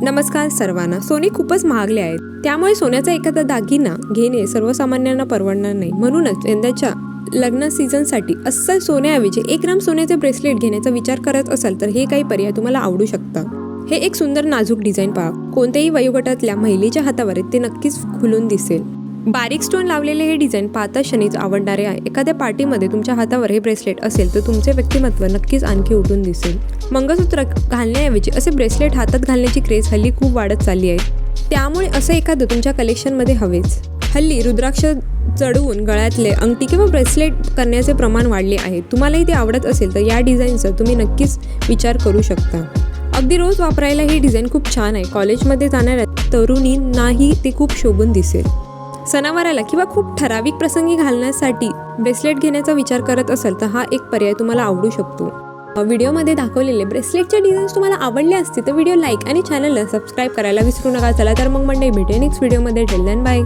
नमस्कार सर्वांना. सोने खूपच महागले आहेत, त्यामुळे सोन्याचा एखादा दागिना घेणे सर्वसामान्यांना परवडणार नाही. म्हणूनच यंदाच्या लग्न सीझनसाठी अस्सल सोन्याऐवजी 1 ग्राम सोन्याचे ब्रेसलेट घेण्याचा विचार करत असाल तर हे काही पर्याय तुम्हाला आवडू शकतात. हे एक सुंदर नाजूक डिझाईन पहा. कोणत्याही वयोगटातल्या महिलेच्या हातावर ते नक्कीच खुलून दिसेल. बारीक स्टोन लावलेले हे डिझाईन पाहता क्षणीच आवडणारे आहे. एखाद्या पार्टीमध्ये तुमच्या हातावर हे ब्रेसलेट असेल तर तुमचे व्यक्तिमत्व नक्कीच आणखी उठून दिसेल. मंगळसूत्र घालण्याऐवजी असे ब्रेसलेट हातात घालण्याची क्रेज हल्ली खूप वाढत चालली आहे, त्यामुळे असं एखादं तुमच्या कलेक्शनमध्ये हवेच. हल्ली रुद्राक्ष चढवून गळ्यातले अंगठी किंवा ब्रेसलेट करण्याचे प्रमाण वाढले आहे. तुम्हालाही ते आवडत असेल तर या डिझाईनचा तुम्ही नक्कीच विचार करू शकता. अगदी रोज वापरायला ही डिझाईन खूप छान आहे. कॉलेजमध्ये जाणाऱ्या तरुणींनाही ते खूप शोभून दिसेल. सणावाराला किंवा खूप ठराविक प्रसंगी घालण्यासाठी ब्रेसलेट घेण्याचा विचार करत असाल तर हा एक पर्याय तुम्हाला आवडू शकतो. व्हिडिओमध्ये दाखवलेले ब्रेसलेटचे डिझाईन्स तुम्हाला आवडले असतील तर व्हिडिओ लाईक आणि चॅनलला सबस्क्राईब करायला विसरू नका. चला तर मग मंडळी, भेटूया नेक्स्ट व्हिडिओमध्ये. Till then bye.